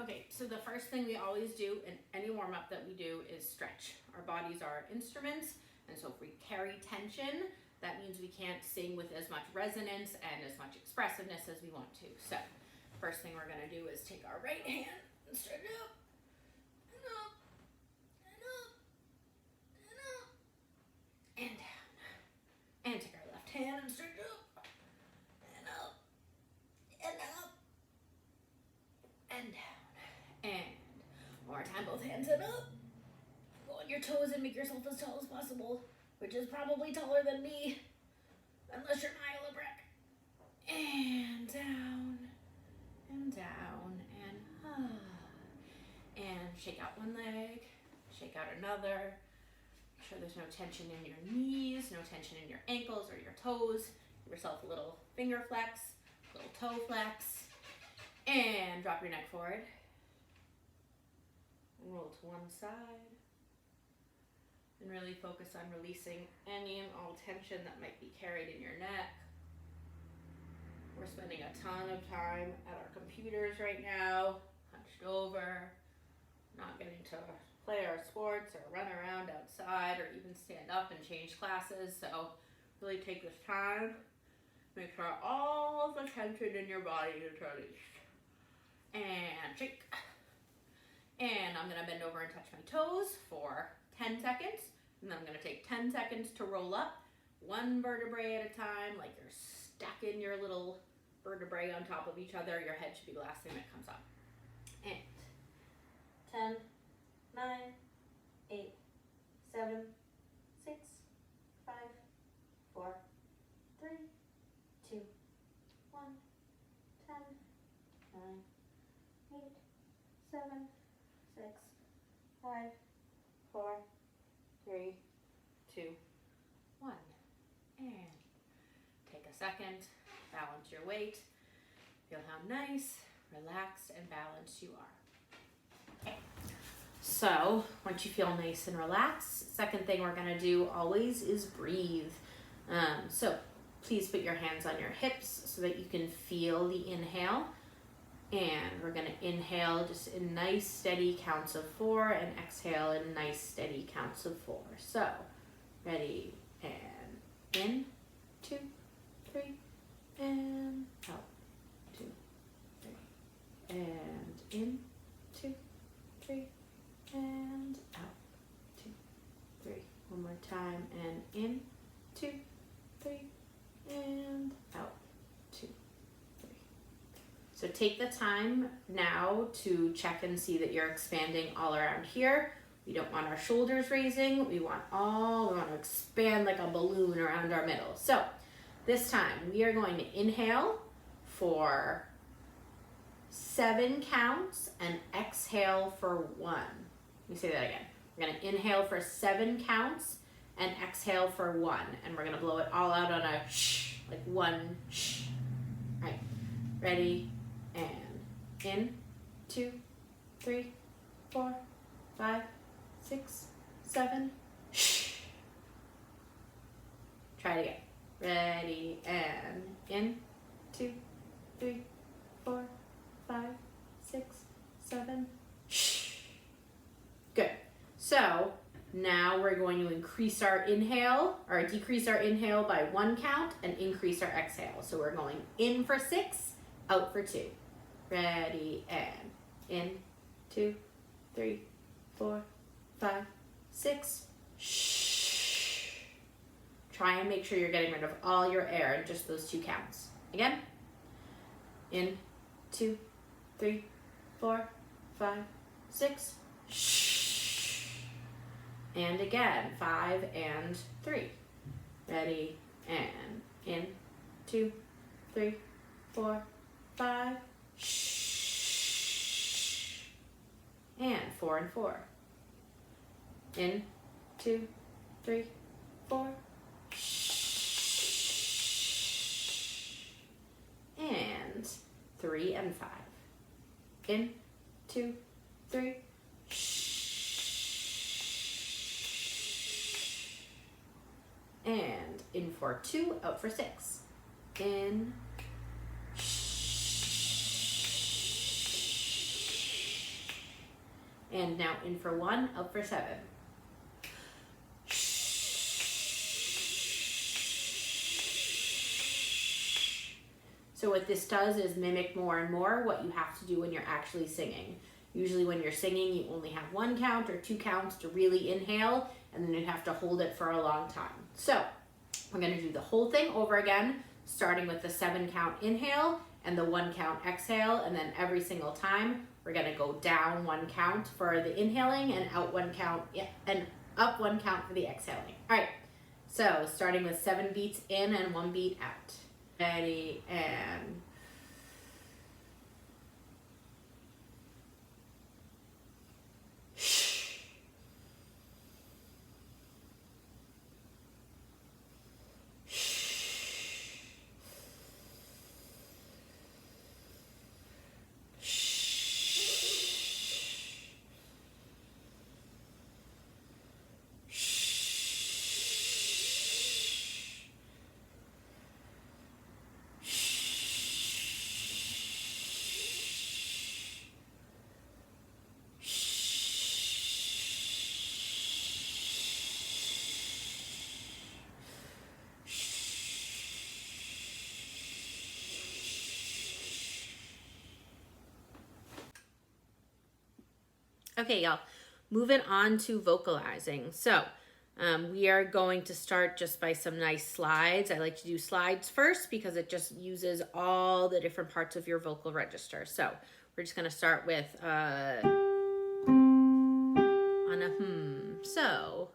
Okay, so the first thing we always do in any warm-up that we do is stretch. Our bodies are instruments, and so if we carry tension, that means we can't sing with as much resonance and as much expressiveness as we want to. So, first thing we're gonna do is take our right hand and stretch up, and up, and up, and up, and down. And take our left hand and stretch up, and up, and up, and down. And one more time, both hands and up. Go on your toes and make yourself as tall as possible, which is probably taller than me, unless you're Niall Brick. And down, and down, and and shake out one leg, shake out another. Make sure there's no tension in your knees, no tension in your ankles or your toes. Give yourself a little finger flex, little toe flex, and drop your neck forward. And roll to one side. And really focus on releasing any and all tension that might be carried in your neck. We're spending a ton of time at our computers right now, hunched over, not getting to play our sports or run around outside or even stand up and change classes. So really take this time, make sure all of the tension in your body is released. And shake. And I'm gonna bend over and touch my toes for 10 seconds. And then I'm gonna take 10 seconds to roll up, one vertebrae at a time, like you're stacking your little vertebrae on top of each other. Your head should be the last thing that comes up. And 10, 9, 8, 7, 6, 5, 4, 3, 2, 1, 10, 9, 8, 7, 6, 5, 4, 3, 2, 1. And take a second, balance your weight. Feel how nice, relaxed, and balanced you are. Okay. So once you feel nice and relaxed, second thing we're gonna do always is breathe. So please put your hands on your hips so that you can feel the inhale. And we're gonna inhale just in nice steady counts of 4 and exhale in nice steady counts of 4. So ready, and in, 2, 3, and out, 2, 3, and in, 2, 3, and out, 2, 3. One more time, and in, 2, 3, and out, 2, 3. So take the time now to check and see that you're expanding all around here. We don't want our shoulders raising. We want to expand like a balloon around our middle. So this time we are going to inhale for 7 counts and exhale for 1. Let me say that again. We're going to inhale for 7 counts and exhale for 1. And we're going to blow it all out on a shh, like 1 shh. All right, ready, and in, 2, 3, 4, 5, 6, 7, shh. Try it again. Ready, and in, 2, 3, 4, 5, 6, 7, shh. Good. So now we're going to increase our inhale, or decrease our inhale by 1 count and increase our exhale. So we're going in for 6, out for 2. Ready, and in, 2, 3, 4, 5, 6, shh. Try and make sure you're getting rid of all your air in just those 2 counts. Again, in, 2, 3, 4, 5, 6, shh. And again, 5 and 3. Ready, and in, 2, 3, 4, 5, shh. And 4 and 4. In, 2, 3, 4, shh. And 3 and 5. In, 2, 3, shh. And in for 2, out for 6. In, shh. And now in for 1, out for 7. So what this does is mimic more and more what you have to do when you're actually singing. Usually when you're singing, you only have 1 count or 2 counts to really inhale, and then you have to hold it for a long time. So we're going to do the whole thing over again, starting with the 7 count inhale and the 1 count exhale, and then every single time we're going to go down 1 count for the inhaling and out 1 count, and up 1 count for the exhaling. All right, so starting with 7 beats in and 1 beat out. Ready, and okay, y'all, moving on to vocalizing. So we are going to start just by some nice slides. I like to do slides first because it just uses all the different parts of your vocal register. So we're just going to start with on a So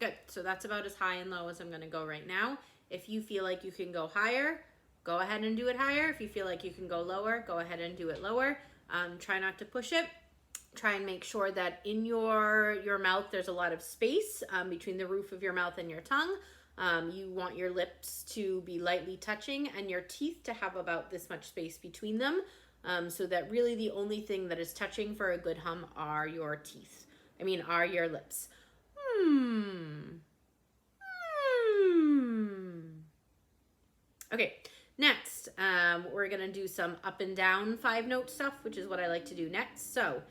good. So that's about as high and low as I'm going to go right now. If you feel like you can go higher, go ahead and do it higher. If you feel like you can go lower, go ahead and do it lower. Try not to push it. Try and make sure that in your mouth there's a lot of space between the roof of your mouth and your tongue. You want your lips to be lightly touching and your teeth to have about this much space between them, so that really the only thing that is touching for a good hum are your teeth. Are your lips. Okay, next, we're gonna do some up and down 5-note stuff, which is what I like to do next. So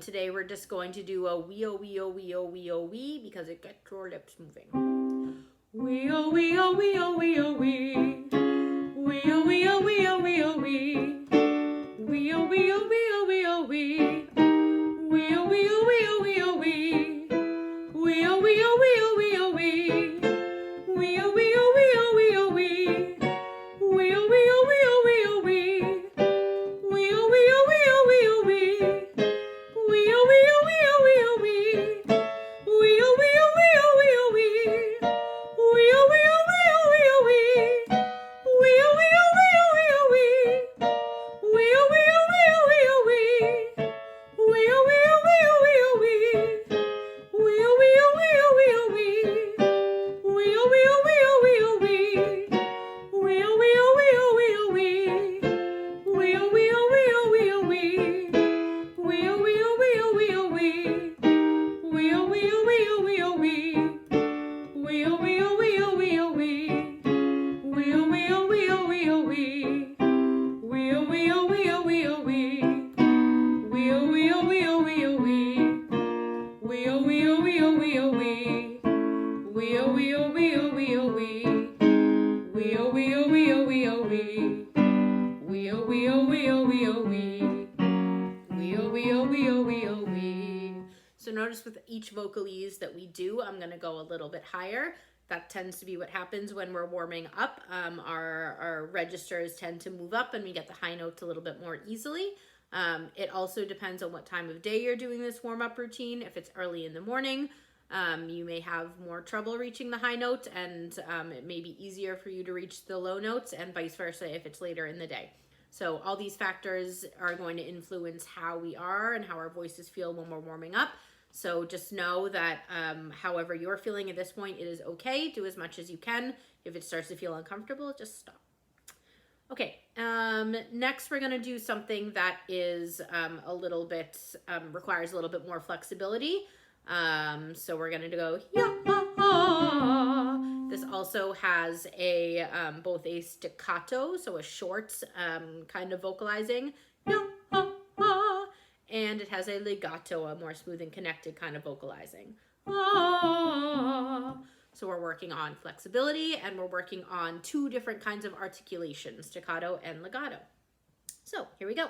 today we're just going to do a wee oh wee oh wee oh wee oh wee because it gets your lips moving. Wee oh wee oh wee oh wee oh wee. Wee oh wee oh wee oh wee oh wee. Wee oh wee oh wee oh wee oh wee. Wee oh wee oh wee oh wee oh wee. Wee oh wee oh wee oh wee oh wee. Wee oh wee oh wee oh wee oh wee. Wee oh wee oh wee oh wee oh wee. Wee oh wee oh wee oh wee oh wee. Wee oh wee oh wee oh wee oh wee. Wee oh wee oh wee oh wee oh wee. Wee oh wee oh wee oh wee oh wee. Wee oh wee oh wee oh wee oh wee. Wee oh wee oh wee oh wee oh wee. Wee oh wee oh wee oh wee oh wee. So notice with each vocalese that we do, I'm gonna go a little bit higher. That tends to be what happens when we're warming up. Our registers tend to move up and we get the high notes a little bit more easily. It also depends on what time of day you're doing this warm-up routine. If it's early in the morning, you may have more trouble reaching the high notes, and it may be easier for you to reach the low notes, and vice versa if it's later in the day. So all these factors are going to influence how we are and how our voices feel when we're warming up. So just know that however you're feeling at this point, it is okay. Do as much as you can. If it starts to feel uncomfortable, just stop. Okay, next we're gonna do something that is a little bit, requires a little bit more flexibility. So we're gonna go, yeah. This also has a, both a staccato, so a short kind of vocalizing, yeah, and it has a legato, a more smooth and connected kind of vocalizing. So we're working on flexibility, and we're working on two different kinds of articulation, staccato and legato. So here we go.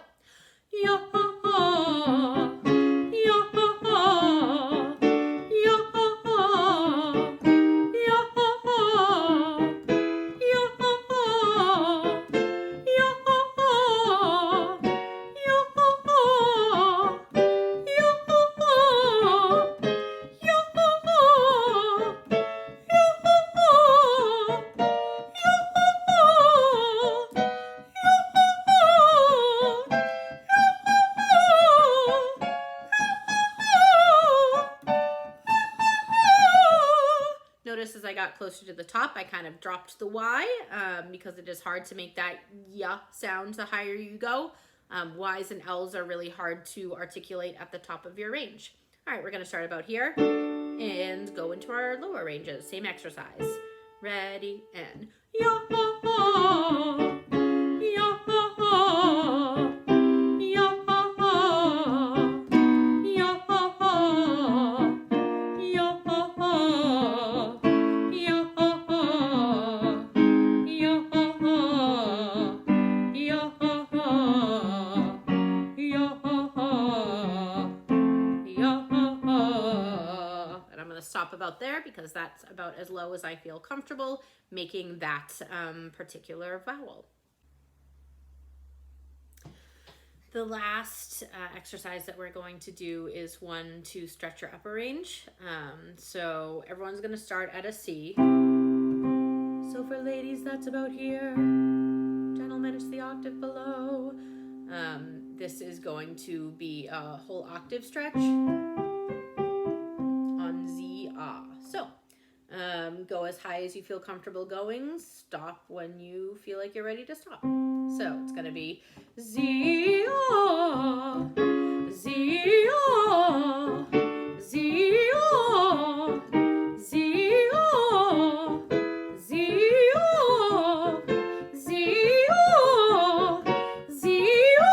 Notice as I got closer to the top, I kind of dropped the Y because it is hard to make that yeah sound the higher you go. Y's and L's are really hard to articulate at the top of your range. All right, we're gonna start about here and go into our lower ranges. Same exercise. Ready, and yeah. Stop about there because that's about as low as I feel comfortable making that particular vowel. The last exercise that we're going to do is one to stretch your upper range. So everyone's going to start at a C. So for ladies, that's about here. Gentlemen, it's the octave below. This is going to be a whole octave stretch. So, go as high as you feel comfortable going. Stop when you feel like you're ready to stop. So, it's going to be Z-O, Z-O, Z-O, Z-O, Z-O, Z-O, Z-O,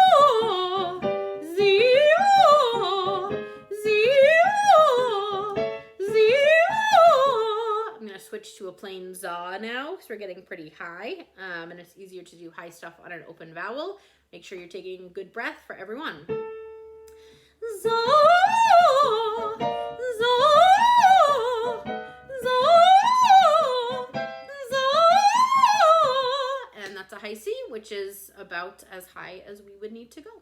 switch to a plain za now because we're getting pretty high, and it's easier to do high stuff on an open vowel. Make sure you're taking a good breath for everyone. Za, za, za, za. And that's a high C, which is about as high as we would need to go.